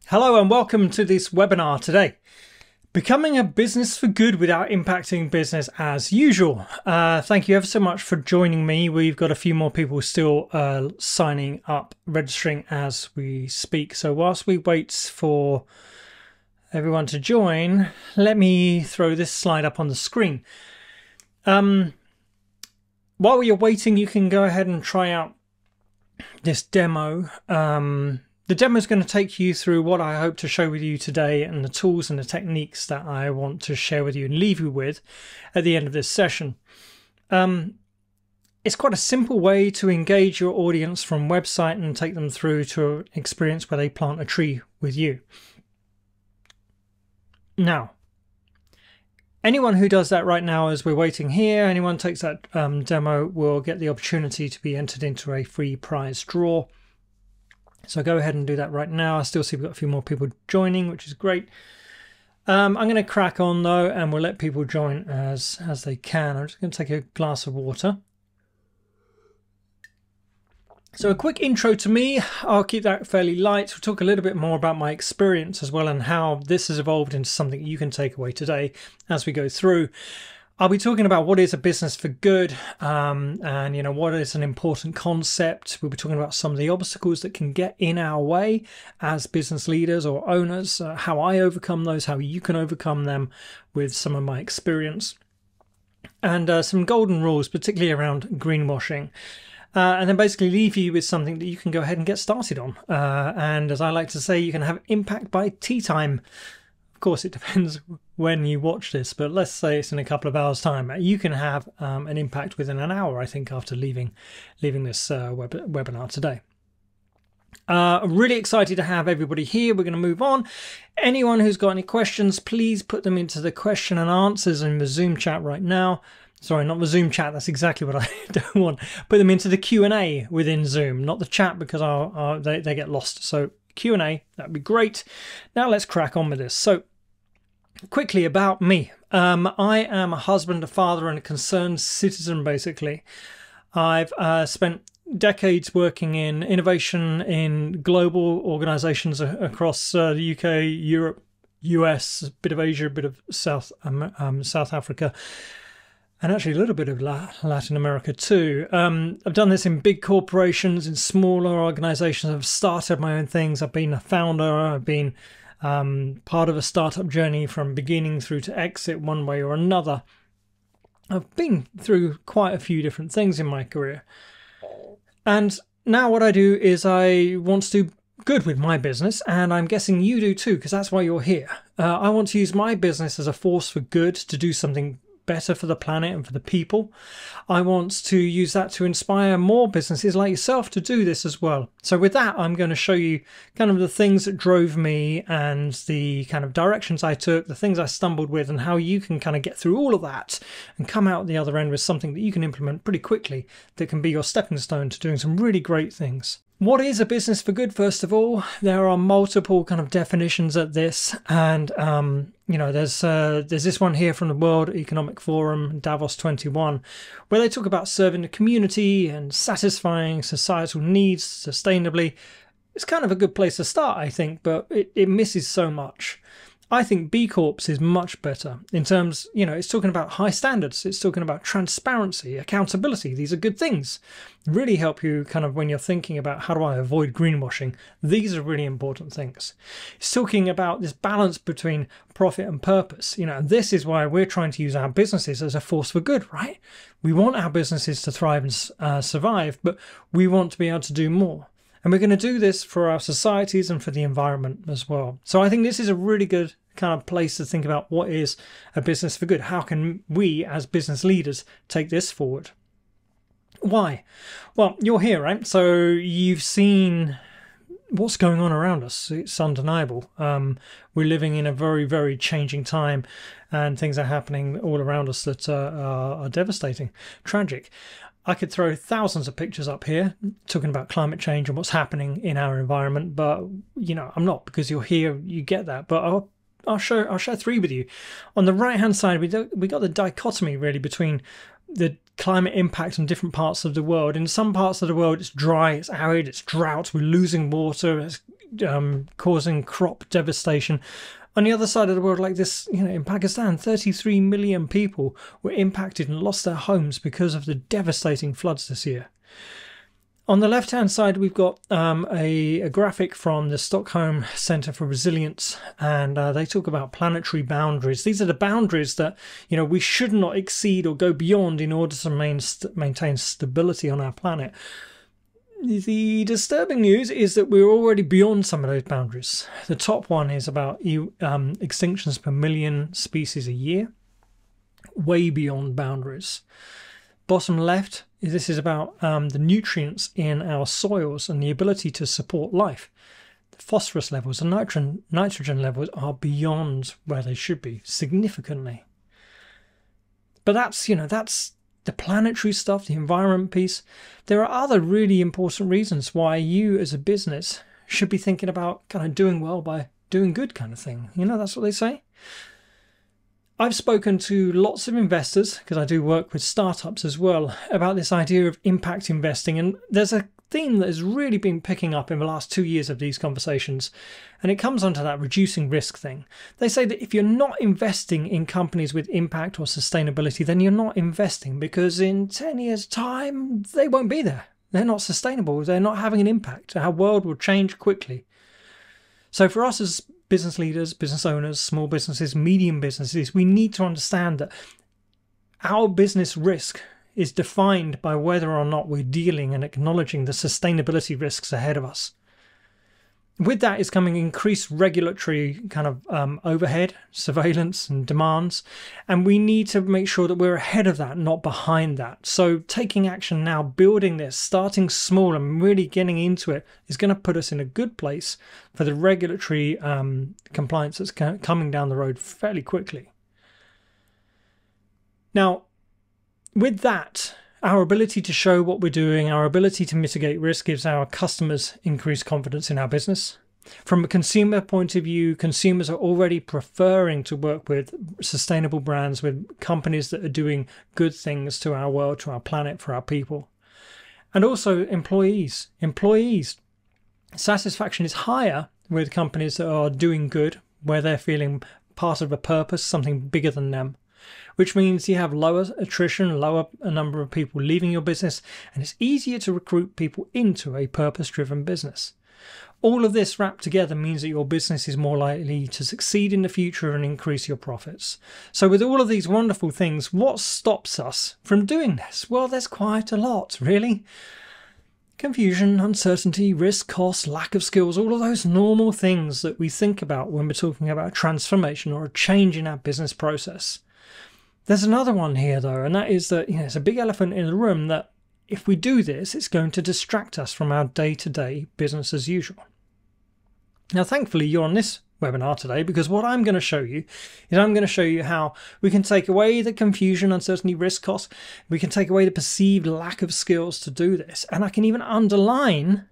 Hello and welcome to this webinar today. Becoming a business for good without impacting business as usual. Thank you ever so much for joining me. We've got a few more people still signing up, registering as we speak. So whilst we wait for everyone to join, let me throw this slide up on the screen. While you're waiting, you can go ahead and try out this demo. The demo is going to take you through what I hope to show with you today and the tools and the techniques that I want to share with you and leave you with at the end of this session. It's quite a simple way to engage your audience from website and take them through to an experience where they plant a tree with you. Now, anyone who does that right now as we're waiting here, anyone takes that demo will get the opportunity to be entered into a free prize draw. So go ahead and do that right now. I still see we've got a few more people joining, which is great. I'm going to crack on though, and we'll let people join as they can. I'm just going to take a glass of water. So a quick intro to me. I'll keep that fairly light. We'll talk a little bit more about my experience as well and how this has evolved into something you can take away today as we go through. I'll be talking about what is a business for good, and what is an important concept. We'll be talking about some of the obstacles that can get in our way as business leaders or owners, how I overcome those, how you can overcome them with some of my experience, and some golden rules, particularly around greenwashing. And then basically leave you with something that you can go ahead and get started on. And as I like to say, you can have impact by tea time. Of course, it depends when you watch this, but let's say it's in a couple of hours' time. You can have an impact within an hour, I think, after leaving this webinar today. I'm really excited to have everybody here. We're going to move on. Anyone who's got any questions, please put them into the question and answers in the Zoom chat right now. Sorry, not the Zoom chat. That's exactly what I don't want. Put them into the Q&A within Zoom, not the chat, because they get lost. So Q&A, that'd be great. Now let's crack on with this. So quickly about me. I am a husband, a father, and a concerned citizen, basically. I've spent decades working in innovation in global organizations across the UK, Europe, US, a bit of Asia, a bit of South Africa, and actually a little bit of Latin America too. I've done this in big corporations, in smaller organizations. I've started my own things. I've been a founder. I've been part of a startup journey from beginning through to exit one way or another. I've been through quite a few different things in my career. And now what I do is I want to do good with my business, and I'm guessing you do too, because that's why you're here. I want to use my business as a force for good, to do something better for the planet and for the people. I want to use that to inspire more businesses like yourself to do this as well. So with that, I'm going to show you kind of the things that drove me and the kind of directions I took, the things I stumbled with, and how you can kind of get through all of that and come out the other end with something that you can implement pretty quickly that can be your stepping stone to doing some really great things. What is a business for good? First of all, there are multiple kind of definitions at this, and there's this one here from the World Economic Forum, Davos 21, where they talk about serving the community and satisfying societal needs sustainably. It's kind of a good place to start, I think, but it misses so much. I think B Corps is much better in terms, it's talking about high standards. It's talking about transparency, accountability. These are good things. Really help you kind of when you're thinking about how do I avoid greenwashing. These are really important things. It's talking about this balance between profit and purpose. This is why we're trying to use our businesses as a force for good, right? We want our businesses to thrive and survive, but we want to be able to do more. And we're going to do this for our societies and for the environment as well. So I think this is a really good kind of place to think about what is a business for good. How can we as business leaders take this forward? Why? Well, you're here, right? So you've seen what's going on around us. It's undeniable. We're living in a very, very changing time, and things are happening all around us that are devastating, tragic. I could throw thousands of pictures up here talking about climate change and what's happening in our environment, but I'm not, because you're here, you get that. But I'll share three with you. On the right hand side, we got the dichotomy really between the climate impact on different parts of the world. In some parts of the world, it's dry, it's arid, it's drought, we're losing water, it's causing crop devastation. On the other side of the world, like this, in Pakistan, 33 million people were impacted and lost their homes because of the devastating floods this year. On the left-hand side, we've got a graphic from the Stockholm Centre for Resilience, and they talk about planetary boundaries. These are the boundaries that we should not exceed or go beyond in order to maintain stability on our planet. The disturbing news is that we're already beyond some of those boundaries. The top one is about extinctions per million species a year, way beyond boundaries. Bottom left, this is about the nutrients in our soils and the ability to support life. The phosphorus levels and nitrogen levels are beyond where they should be, significantly. But that's the planetary stuff, the environment piece. There are other really important reasons why you as a business should be thinking about kind of doing well by doing good kind of thing. That's what they say. I've spoken to lots of investors, because I do work with startups as well, about this idea of impact investing. And there's a theme that has really been picking up in the last 2 years of these conversations. And it comes onto that reducing risk thing. They say that if you're not investing in companies with impact or sustainability, then you're not investing, because in 10 years' time, they won't be there. They're not sustainable. They're not having an impact. Our world will change quickly. So for us as business leaders, business owners, small businesses, medium businesses, we need to understand that our business risk is defined by whether or not we're dealing and acknowledging the sustainability risks ahead of us. With that is coming increased regulatory kind of overhead, surveillance and demands, and we need to make sure that we're ahead of that, not behind that. So taking action now, building this, starting small and really getting into it is going to put us in a good place for the regulatory compliance that's coming down the road fairly quickly. Now, with that, our ability to show what we're doing, our ability to mitigate risk gives our customers increased confidence in our business. From a consumer point of view, consumers are already preferring to work with sustainable brands, with companies that are doing good things to our world, to our planet, for our people. And also employees. Employees' satisfaction is higher with companies that are doing good, where they're feeling part of a purpose, something bigger than them. Which means you have lower attrition, lower number of people leaving your business, and it's easier to recruit people into a purpose-driven business. All of this wrapped together means that your business is more likely to succeed in the future and increase your profits. So with all of these wonderful things, what stops us from doing this? Well, there's quite a lot, really. Confusion, uncertainty, risk, cost, lack of skills, all of those normal things that we think about when we're talking about transformation or a change in our business process. There's another one here, though, and that is that it's a big elephant in the room that if we do this, it's going to distract us from our day-to-day business as usual. Now, thankfully, you're on this webinar today, because what I'm going to show you is I'm going to show you how we can take away the confusion, uncertainty, risk, cost. We can take away the perceived lack of skills to do this. And I can even underline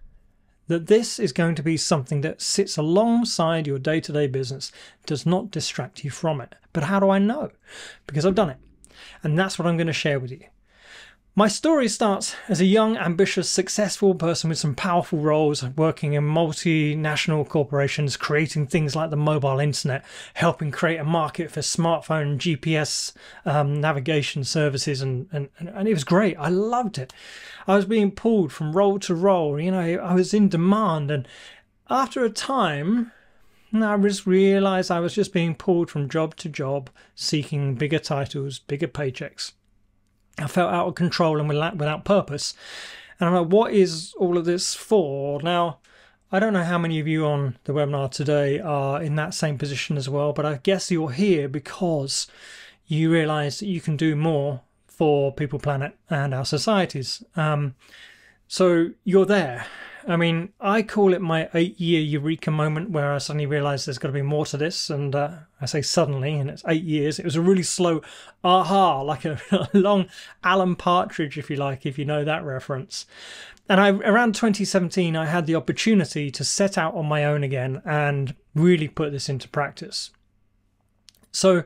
that this is going to be something that sits alongside your day-to-day business, does not distract you from it. But how do I know? Because I've done it. And that's what I'm going to share with you. My story starts as a young, ambitious, successful person with some powerful roles, working in multinational corporations, creating things like the mobile internet, helping create a market for smartphone GPS navigation services, and it was great. I loved it. I was being pulled from role to role. I was in demand, and after a time, I just realized I was just being pulled from job to job, seeking bigger titles, bigger paychecks. I felt out of control and without purpose. And I'm like, what is all of this for? Now, I don't know how many of you on the webinar today are in that same position as well, but I guess you're here because you realize that you can do more for people, planet, and our societies. So you're there. I mean, I call it my 8-year eureka moment, where I suddenly realized there's got to be more to this. And I say suddenly, and it's 8 years. It was a really slow aha, like a long Alan Partridge, if you like, if you know that reference. And around 2017, I had the opportunity to set out on my own again and really put this into practice. So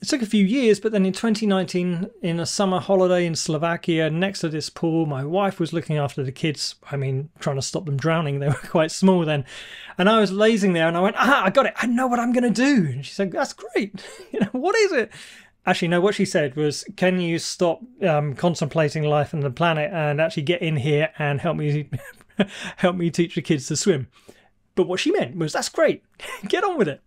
it took a few years, but then in 2019, in a summer holiday in Slovakia, next to this pool, my wife was looking after the kids. I mean, trying to stop them drowning. They were quite small then. And I was lazing there and I went, I got it. I know what I'm going to do. And she said, that's great. What is it? Actually, no, what she said was, can you stop contemplating life on the planet and actually get in here and help me help me teach the kids to swim? But what she meant was, that's great. Get on with it.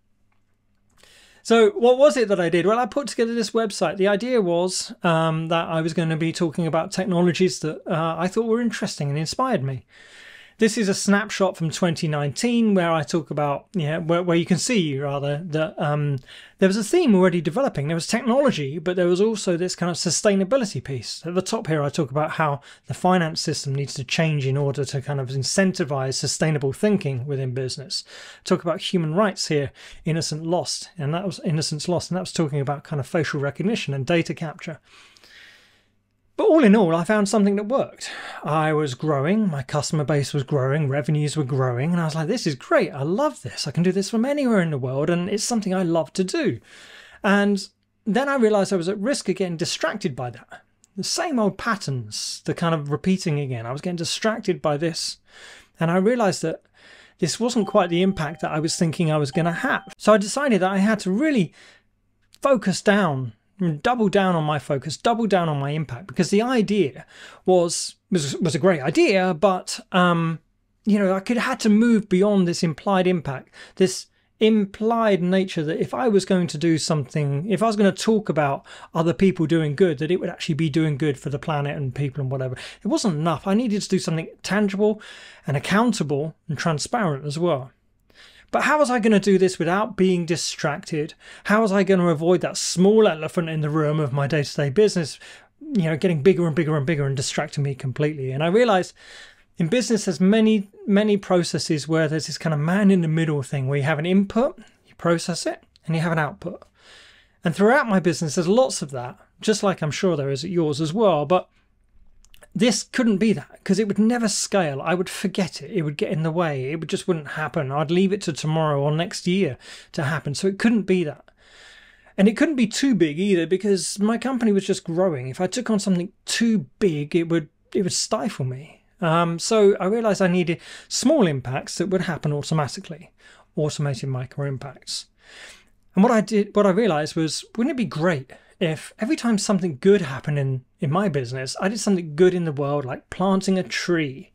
So what was it that I did? Well, I put together this website. The idea was that I was going to be talking about technologies that I thought were interesting and inspired me. This is a snapshot from 2019 where I talk about, where you can see rather that there was a theme already developing. There was technology, but there was also this kind of sustainability piece. At the top here, I talk about how the finance system needs to change in order to kind of incentivize sustainable thinking within business. Talk about human rights here, innocence lost, and that was talking about kind of facial recognition and data capture. But all in all, I found something that worked. I was growing, my customer base was growing, revenues were growing, and I was like, this is great, I love this. I can do this from anywhere in the world, and it's something I love to do. And then I realized I was at risk of getting distracted by that. The same old patterns, the kind of repeating again. I was getting distracted by this, and I realized that this wasn't quite the impact that I was thinking I was going to have. So I decided that I had to really focus down, double down on my focus, double down on my impact, because the idea was a great idea, but I had to move beyond this implied impact, this implied nature that if I was going to do something, if I was going to talk about other people doing good, that it would actually be doing good for the planet and people and whatever. It wasn't enough. I needed to do something tangible and accountable and transparent as well. But how was I going to do this without being distracted? How was I going to avoid that small elephant in the room of my day-to-day business, getting bigger and bigger and bigger and distracting me completely? And I realized in business, there's many, many processes where there's this kind of man in the middle thing where you have an input, you process it, and you have an output. And throughout my business, there's lots of that, just like I'm sure there is at yours as well. But this couldn't be that, because it would never scale. I would forget it. It would get in the way. It just wouldn't happen. I'd leave it to tomorrow or next year to happen. So it couldn't be that. And it couldn't be too big either, because my company was just growing. If I took on something too big, it would stifle me. So I realized I needed small impacts that would happen automatically, automated micro impacts. And what I realized was, wouldn't it be great if every time something good happened in my business, I did something good in the world, like planting a tree.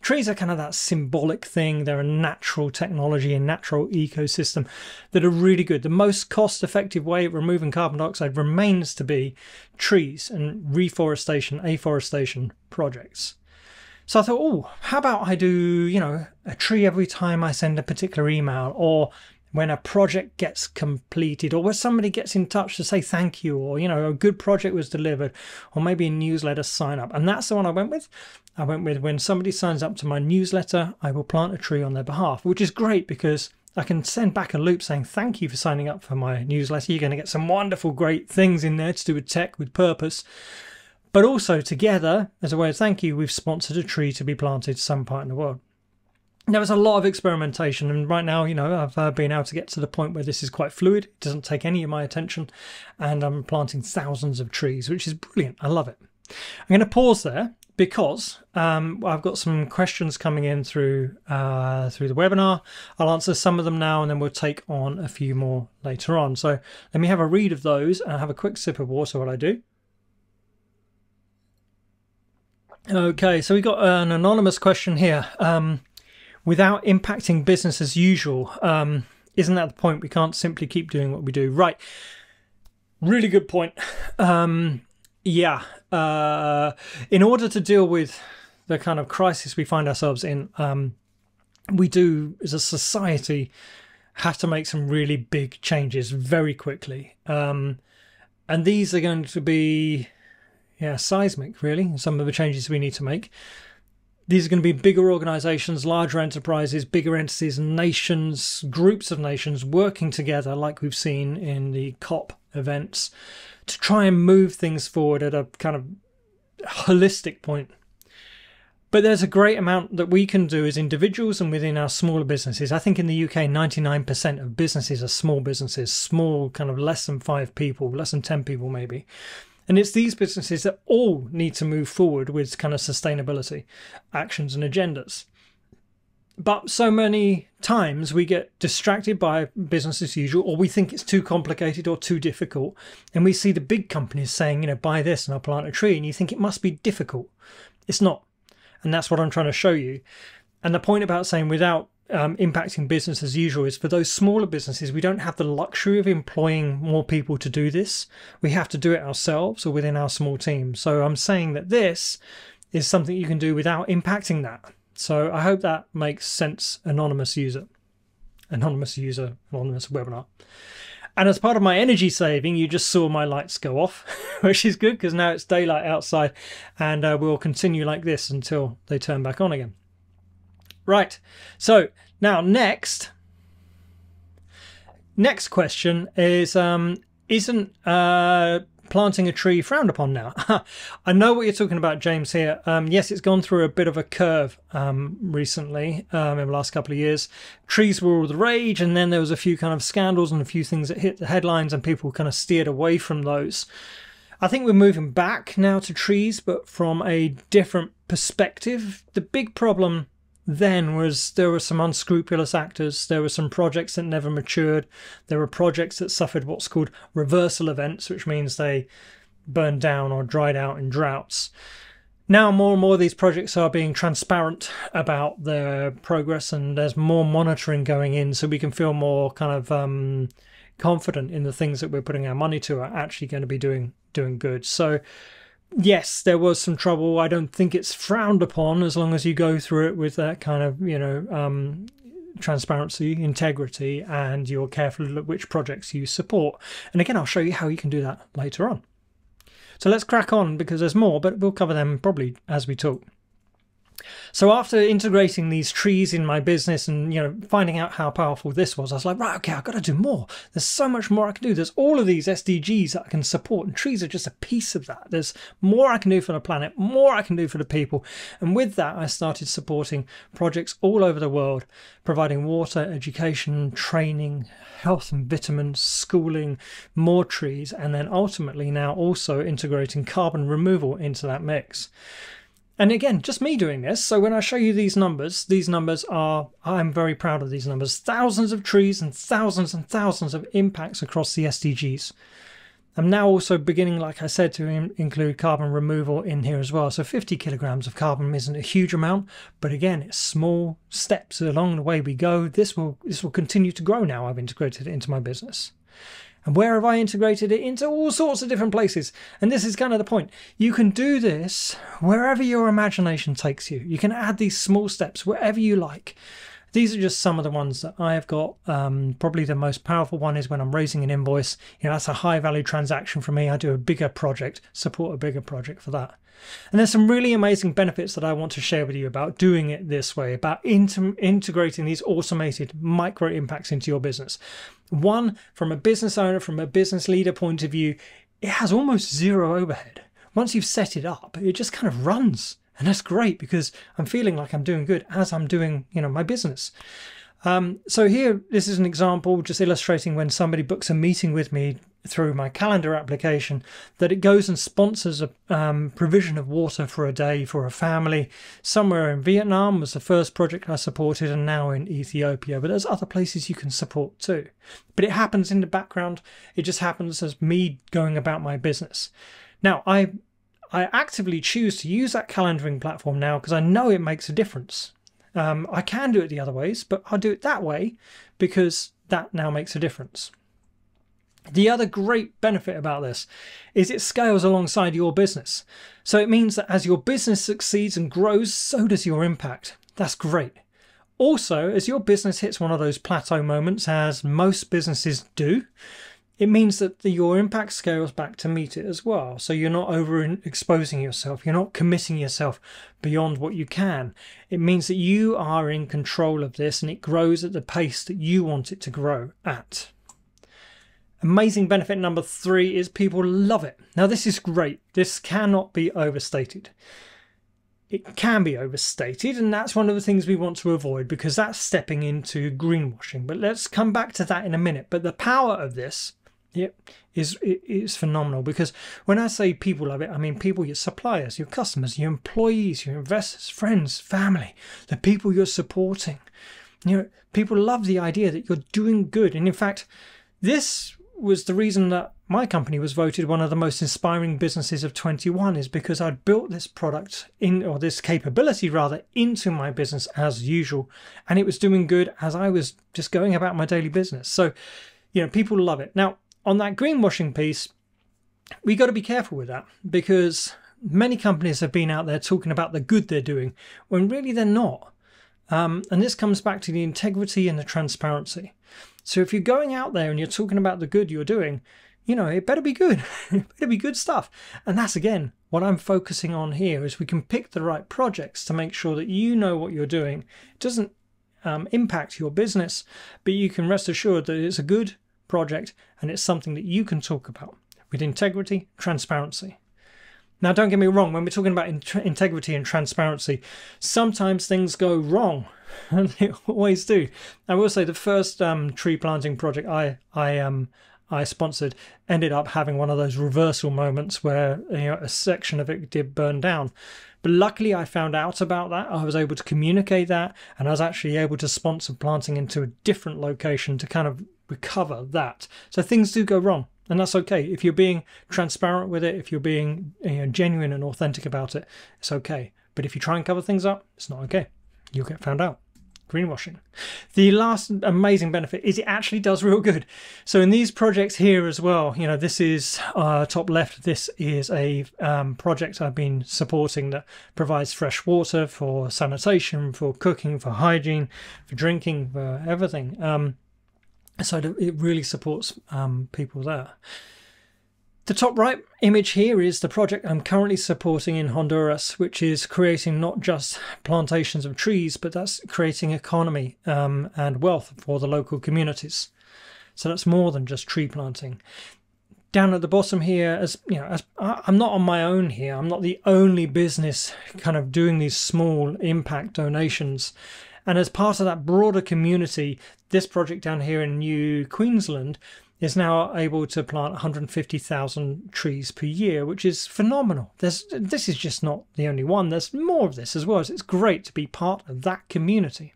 Trees are kind of that symbolic thing. They're a natural technology, a natural ecosystem that are really good. The most cost-effective way of removing carbon dioxide remains to be trees and reforestation, afforestation projects. So I thought, how about I do, a tree every time I send a particular email, or when a project gets completed, or when somebody gets in touch to say thank you, or, a good project was delivered, or maybe a newsletter sign up. And that's the one I went with. I went with, when somebody signs up to my newsletter, I will plant a tree on their behalf, which is great because I can send back a loop saying, thank you for signing up for my newsletter. You're going to get some wonderful, great things in there to do with tech, with purpose. But also together, as a way of thank you, we've sponsored a tree to be planted some part in the world. There was a lot of experimentation, and right now, I've been able to get to the point where this is quite fluid. It doesn't take any of my attention, and I'm planting thousands of trees, which is brilliant. I love it. I'm going to pause there because I've got some questions coming in through the webinar. I'll answer some of them now, and then we'll take on a few more later on. So let me have a read of those and have a quick sip of water while I do. Okay, so we got an anonymous question here. Without impacting business as usual, isn't that the point? We can't simply keep doing what we do. Right. Really good point. In order to deal with the kind of crisis we find ourselves in, we do, as a society, have to make some really big changes very quickly. And these are going to be, seismic, really, some of the changes we need to make. These are going to be bigger organizations, larger enterprises, bigger entities, nations, groups of nations working together like we've seen in the COP events to try and move things forward at a kind of holistic point. But there's a great amount that we can do as individuals and within our smaller businesses. I think in the UK, 99% of businesses are small businesses, small, kind of less than 5 people, less than 10 people maybe. And it's these businesses that all need to move forward with kind of sustainability actions and agendas. But so many times we get distracted by business as usual, or we think it's too complicated or too difficult. And we see the big companies saying, buy this and I'll plant a tree. And you think it must be difficult. It's not. And that's what I'm trying to show you. And the point about saying without impacting business as usual is for those smaller businesses, we don't have the luxury of employing more people to do this. We have to do it ourselves or within our small team. So I'm saying that this is something you can do without impacting that. So I hope that makes sense, anonymous webinar. And as part of my energy saving, you just saw my lights go off, which is good because now it's daylight outside, and we'll continue like this until they turn back on again. Right, so now next question is, isn't planting a tree frowned upon now? I know what you're talking about, James, here. Yes, it's gone through a bit of a curve recently, in the last couple of years. Trees were all the rage, and then there was a few kind of scandals and a few things that hit the headlines, and people kind of steered away from those. I think we're moving back now to trees, but from a different perspective. The big problem then was there were some unscrupulous actors, there were some projects that never matured, there were projects that suffered what's called reversal events, which means they burned down or dried out in droughts. Now more and more of these projects are being transparent about their progress, and there's more monitoring going in, so we can feel more kind of confident in the things that we're putting our money to are actually going to be doing good. So yes, there was some trouble. I don't think it's frowned upon as long as you go through it with that kind of, transparency, integrity, and you're careful at which projects you support. And again, I'll show you how you can do that later on. So let's crack on because there's more, but we'll cover them probably as we talk. So after integrating these trees in my business and finding out how powerful this was, I was like, right, okay, I've got to do more. There's so much more I can do. There's all of these SDGs that I can support, and trees are just a piece of that. There's more I can do for the planet, more I can do for the people. And with that, I started supporting projects all over the world, providing water, education, training, health and vitamins, schooling, more trees, and then ultimately now also integrating carbon removal into that mix. And again, just me doing this. So when I show you these numbers are, I'm very proud of these numbers. Thousands of trees and thousands of impacts across the SDGs. I'm now also beginning, like I said, to include carbon removal in here as well. So 50 kilograms of carbon isn't a huge amount, but again, it's small steps along the way we go. This will continue to grow now. I've integrated it into my business. And where have I integrated it? Into all sorts of different places. And this is kind of the point. You can do this wherever your imagination takes you. You can add these small steps wherever you like. These are just some of the ones that I've got. Probably the most powerful one is when I'm raising an invoice. That's a high value transaction for me. I do a bigger project, support a bigger project for that. And there's some really amazing benefits that I want to share with you about doing it this way, about integrating these automated micro impacts into your business. One, from a business owner, from a business leader point of view, it has almost zero overhead. Once you've set it up, it just kind of runs. And that's great because I'm feeling like I'm doing good as I'm doing, my business. So here, this is an example just illustrating when somebody books a meeting with me through my calendar application, that it goes and sponsors a provision of water for a day for a family. Somewhere in Vietnam was the first project I supported, and now in Ethiopia. But there's other places you can support too. But it happens in the background. It just happens as me going about my business. Now, I actively choose to use that calendaring platform now because I know it makes a difference. I can do it the other ways, but I'll do it that way because that now makes a difference. The other great benefit about this is it scales alongside your business. So it means that as your business succeeds and grows, so does your impact. That's great. Also, as your business hits one of those plateau moments, as most businesses do, it means that your impact scales back to meet it as well. So you're not overexposing yourself. You're not committing yourself beyond what you can. It means that you are in control of this, and it grows at the pace that you want it to grow at. Amazing benefit number 3 is people love it. Now this is great. This cannot be overstated. it can be overstated, and that's one of the things we want to avoid, because that's stepping into greenwashing. But let's come back to that in a minute. But the power of this, is phenomenal, because when I say people love it, I mean people, your suppliers, your customers, your employees, your investors, friends, family, the people you're supporting. People love the idea that you're doing good. And in fact, this was the reason that my company was voted one of the most inspiring businesses of 21, is because I'd built this product or this capability rather, into my business as usual, and it was doing good as I was just going about my daily business. So, people love it. Now, on that greenwashing piece, we got to be careful with that, because many companies have been out there talking about the good they're doing when really they're not. And this comes back to the integrity and the transparency. So if you're going out there and you're talking about the good you're doing, it better be good. It better be good stuff. And that's, again, what I'm focusing on here, is we can pick the right projects to make sure that you know what you're doing. It doesn't impact your business, but you can rest assured that it's a good project and it's something that you can talk about with integrity, transparency. Now, don't get me wrong, when we're talking about integrity and transparency, sometimes things go wrong, and they always do. I will say the first tree planting project I sponsored ended up having one of those reversal moments where a section of it did burn down. But luckily I found out about that. I was able to communicate that, and I was actually able to sponsor planting into a different location to kind of recover that. So things do go wrong. And that's okay. If you're being transparent with it, if you're being genuine and authentic about it, it's okay. But if you try and cover things up, it's not okay. You'll get found out. Greenwashing. The last amazing benefit is it actually does real good. So in these projects here as well, this is top left. This is a project I've been supporting that provides fresh water for sanitation, for cooking, for hygiene, for drinking, for everything. So it really supports people there. The top right image here is the project I'm currently supporting in Honduras, which is creating not just plantations of trees, but that's creating economy and wealth for the local communities. So that's more than just tree planting. Down at the bottom here, as I'm not on my own here. I'm not the only business kind of doing these small impact donations. And as part of that broader community, this project down here in New Queensland is now able to plant 150,000 trees per year, which is phenomenal. This is just not the only one. There's more of this as well. So it's great to be part of that community.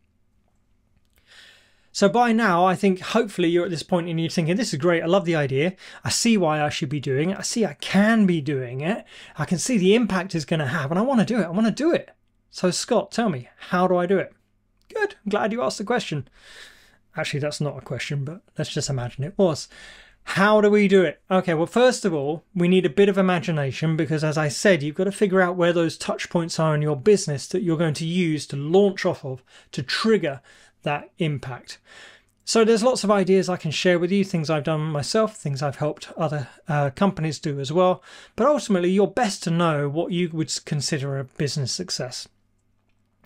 So by now, I think hopefully you're at this point and you're thinking, this is great. I love the idea. I see why I should be doing it. I see I can be doing it. I can see the impact it's going to have, and I want to do it. I want to do it. So Scott, tell me, how do I do it? Good. I'm glad you asked the question. Actually, that's not a question, but let's just imagine it was. How do we do it? Okay, well, first of all, we need a bit of imagination, because as I said, you've got to figure out where those touch points are in your business that you're going to use to launch off of to trigger that impact. So there's lots of ideas I can share with you, things I've done myself, things I've helped other companies do as well. But ultimately, you're best to know what you would consider a business success.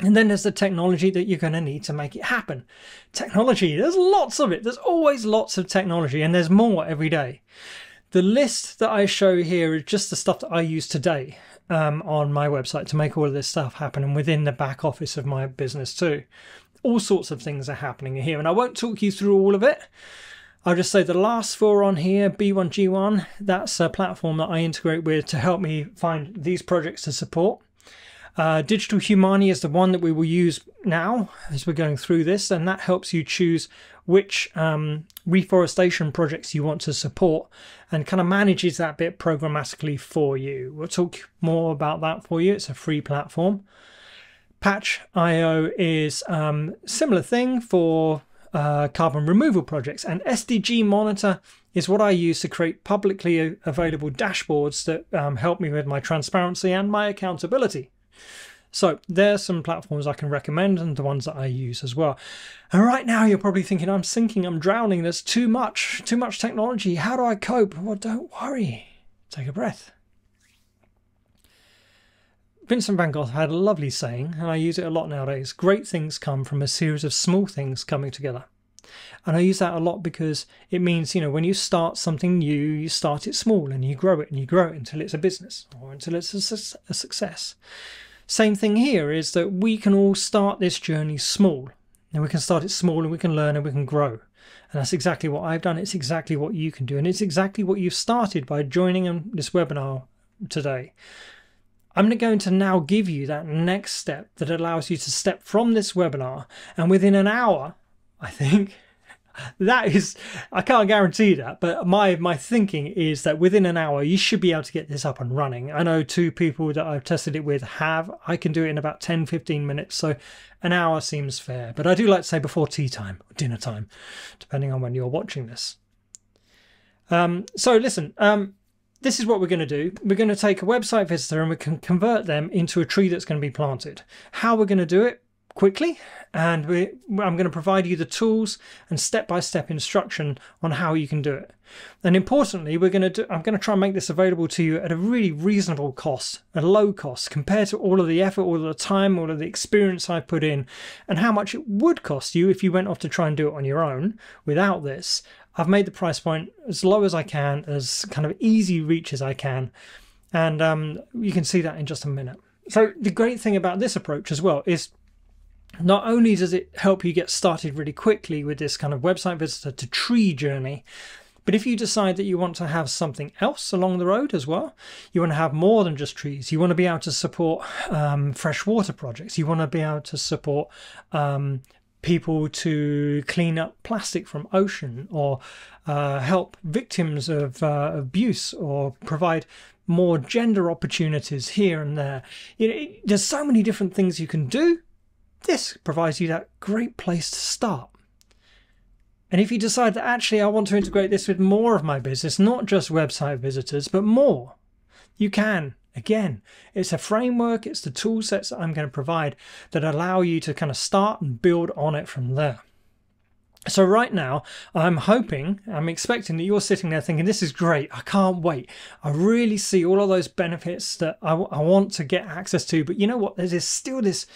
And then there's the technology that you're going to need to make it happen. Technology, there's lots of it. There's always lots of technology, and there's more every day. The list that I show here is just the stuff that I use today on my website to make all of this stuff happen, and within the back office of my business too. All sorts of things are happening here, and I won't talk you through all of it. I'll just say the last four on here, B1G1, that's a platform that I integrate with to help me find these projects to support. Digital Humani is the one that we will use now as we're going through this, and that helps you choose which reforestation projects you want to support and kind of manages that bit programmatically for you. We'll talk more about that for you. It's a free platform. Patch.io is similar thing for carbon removal projects, and SDG Monitor is what I use to create publicly available dashboards that help me with my transparency and my accountability. So there's some platforms I can recommend, and the ones that I use as well. And right now you're probably thinking, I'm sinking, I'm drowning, there's too much technology. How do I cope? Well, don't worry. Take a breath. Vincent van Gogh had a lovely saying, and I use it a lot nowadays. Great things come from a series of small things coming together. And I use that a lot because it means, when you start something new, you start it small and you grow it until it's a business or until it's a success. Same thing here is that we can all start this journey small, and we can start it small and we can learn and we can grow. And that's exactly what I've done. It's exactly what you can do. And it's exactly what you've started by joining this webinar today. I'm going to now give you that next step that allows you to step from this webinar, and within an hour, I think, that is, I can't guarantee that, but my thinking is that within an hour you should be able to get this up and running. I know 2 people that I've tested it with have. I can do it in about 10-15 minutes, so an hour seems fair. But I do like to say before tea time or dinner time, depending on when you're watching this. So listen, this is what we're going to do. We're going to take a website visitor and we can convert them into a tree that's going to be planted. How we're going to do it? Quickly, and I'm going to provide you the tools and step-by-step instruction on how you can do it. And importantly, I'm going to try and make this available to you at a really reasonable cost, a low cost, compared to all of the effort, all of the time, all of the experience I put in, and how much it would cost you if you went off to try and do it on your own without this. I've made the price point as low as I can, as kind of easy reach as I can, and you can see that in just a minute. So the great thing about this approach as well is not only does it help you get started really quickly with this kind of website visitor to tree journey, but if you decide that you want to have something else along the road as well, you want to have more than just trees, you want to be able to support freshwater projects, you want to be able to support people to clean up plastic from ocean, or help victims of abuse, or provide more gender opportunities here and there. There's so many different things you can do. This provides you that great place to start. And if you decide that actually I want to integrate this with more of my business, not just website visitors, but more, you can. Again, it's a framework, it's the tool sets that I'm going to provide that allow you to kind of start and build on it from there. So right now, I'm expecting that you're sitting there thinking, this is great, I can't wait. I really see all of those benefits that I want to get access to, but you know what, there's still this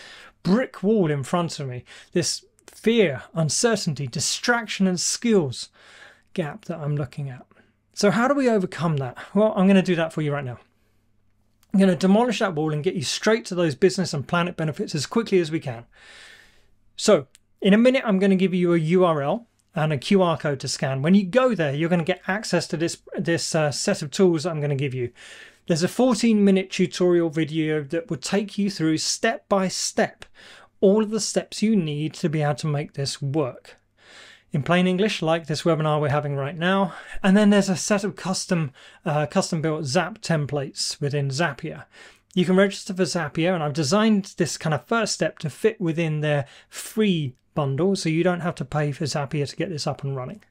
brick wall in front of me, this fear, uncertainty, distraction and skills gap that I'm looking at. So how do we overcome that? Well, I'm going to do that for you right now. I'm going to demolish that wall and get you straight to those business and planet benefits as quickly as we can. So in a minute, I'm going to give you a URL and a QR code to scan. When you go there, you're going to get access to this set of tools that I'm going to give you. There's a 14-minute tutorial video that will take you through step by step all of the steps you need to be able to make this work. In plain English, like this webinar we're having right now. And then there's a set of custom-built Zap templates within Zapier. You can register for Zapier, and I've designed this kind of first step to fit within their free bundle, so you don't have to pay for Zapier to get this up and running.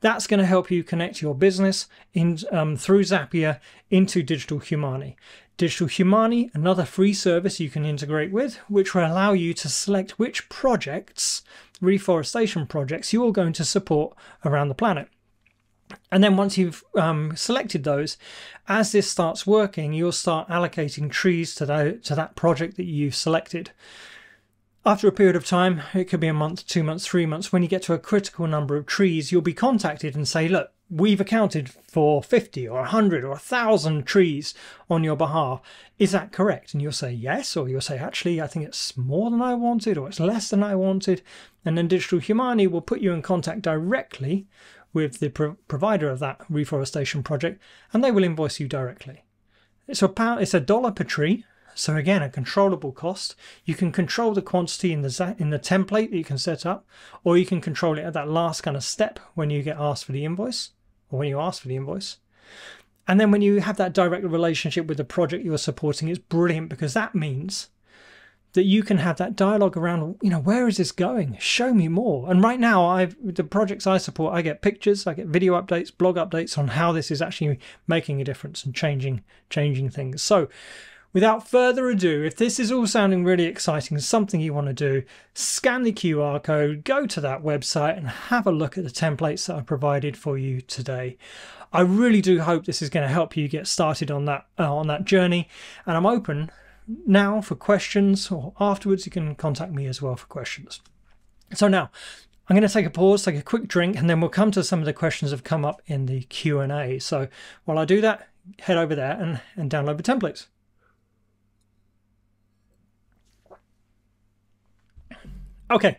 That's going to help you connect your business through Zapier into Digital Humani. Digital Humani, another free service you can integrate with, which will allow you to select which projects, reforestation projects, you're going to support around the planet. And then once you've selected those, as this starts working, you'll start allocating trees to that project that you've selected. After a period of time, it could be a month, 2 months, 3 months, when you get to a critical number of trees, you'll be contacted and say, look, we've accounted for 50 or 100 or 1,000 trees on your behalf. Is that correct? And you'll say yes, or you'll say, actually, I think it's more than I wanted, or it's less than I wanted. And then Digital Humani will put you in contact directly with the provider of that reforestation project, and they will invoice you directly. It's $1 per tree. So again, a controllable cost. You can control the quantity in the template that you can set up, or you can control it at that last kind of step when you get asked for the invoice, or when you ask for the invoice. And then when you have that direct relationship with the project you're supporting, it's brilliant, because that means that you can have that dialogue around, where is this going? Show me more. And right now, the projects I support, I get pictures, I get video updates, blog updates on how this is actually making a difference and changing things. So without further ado, if this is all sounding really exciting, something you want to do, scan the QR code, go to that website and have a look at the templates that I provided for you today. I really do hope this is going to help you get started on that journey, and I'm open now for questions, or afterwards you can contact me as well for questions. So now I'm going to take a pause, take a quick drink, and then we'll come to some of the questions that have come up in the Q&A. So while I do that, head over there and download the templates. Okay.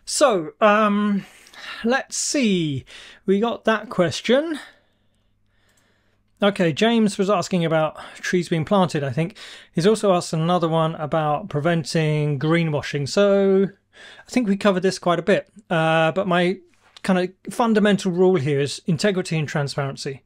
So, let's see. We got that question. Okay, James was asking about trees being planted, I think. He's also asked another one about preventing greenwashing. So I think we covered this quite a bit. But my kind of fundamental rule here is integrity and transparency.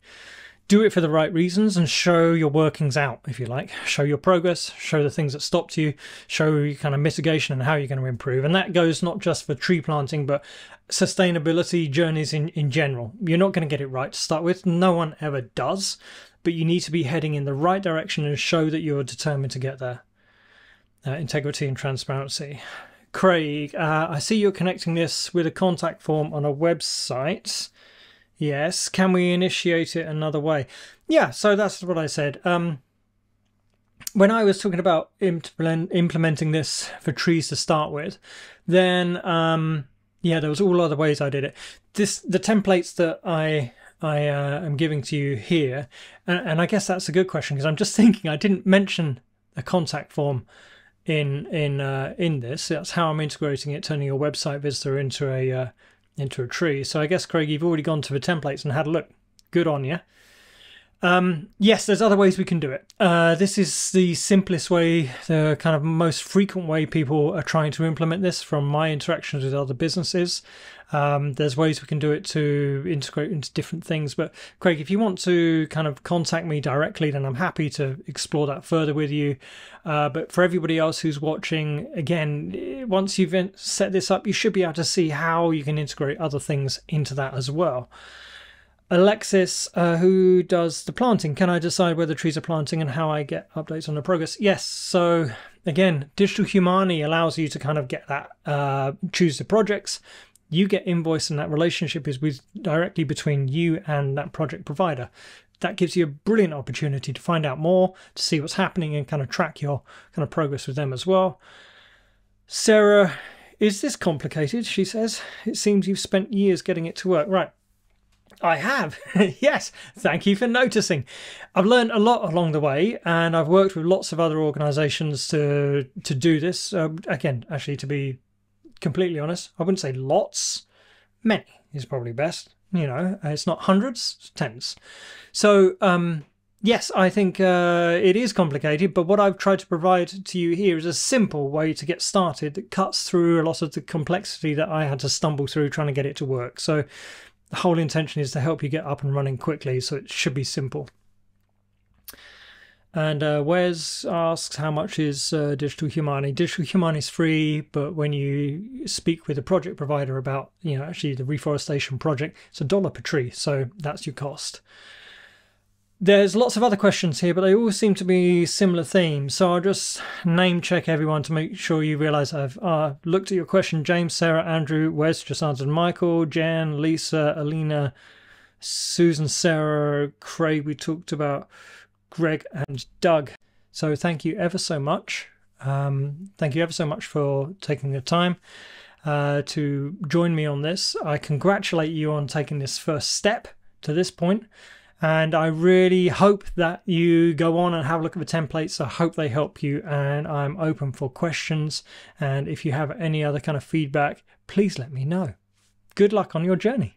Do it for the right reasons and show your workings out, if you like. Show your progress, show the things that stopped you, show your kind of mitigation and how you're going to improve. And that goes not just for tree planting, but sustainability journeys in general. You're not going to get it right to start with. No one ever does. But you need to be heading in the right direction and show that you're determined to get there. Integrity and transparency. Craig, I see you're connecting this with a contact form on a website. Yes, can we initiate it another way? Yeah, so that's what I said. When I was talking about implementing this for trees to start with, then yeah, there was all other ways I did it. The templates that I am giving to you here, and I guess that's a good question because I'm just thinking I didn't mention a contact form in this. That's how I'm integrating it, turning your website visitor into a tree. So I guess, Craig, you've already gone to the templates and had a look. Good on you. Yes, there's other ways we can do it. This is the simplest way, the kind of most frequent way people are trying to implement this from my interactions with other businesses. There's ways we can do it to integrate into different things. But Craig, if you want to kind of contact me directly, then I'm happy to explore that further with you. But for everybody else who's watching, again, once you've set this up, you should be able to see how you can integrate other things into that as well. Alexis, who does the planting, can I decide whether trees are planting and how I get updates on the progress? Yes. So again, Digital Humani allows you to kind of get that, choose the projects. You get invoiced and that relationship is directly between you and that project provider. That gives you a brilliant opportunity to find out more, to see what's happening and kind of track your kind of progress with them as well. Sarah, is this complicated? She says, it seems you've spent years getting it to work. Right. I have. Yes, thank you for noticing. I've learned a lot along the way and I've worked with lots of other organizations to do this. Again, actually, to be completely honest, I wouldn't say lots. Many is probably best. You know, it's not hundreds, it's tens. So, yes, I think it is complicated, but what I've tried to provide to you here is a simple way to get started that cuts through a lot of the complexity that I had to stumble through trying to get it to work. So the whole intention is to help you get up and running quickly, so it should be simple. And Wes asks, how much is Digital Humani? Digital Humani is free, but when you speak with a project provider about, you know, actually the reforestation project, it's $1 per tree, so that's your cost. There's lots of other questions here, but they all seem to be similar themes. So I'll just name check everyone to make sure you realise I've looked at your question. James, Sarah, Andrew, Wes just answered. Michael, Jan, Lisa, Alina, Susan, Sarah, Craig, we talked about, Greg and Doug. So thank you ever so much. Thank you ever so much for taking the time to join me on this. I congratulate you on taking this first step to this point. And I really hope that you go on and have a look at the templates. I hope they help you, and I'm open for questions. And if you have any other kind of feedback, please let me know. Good luck on your journey.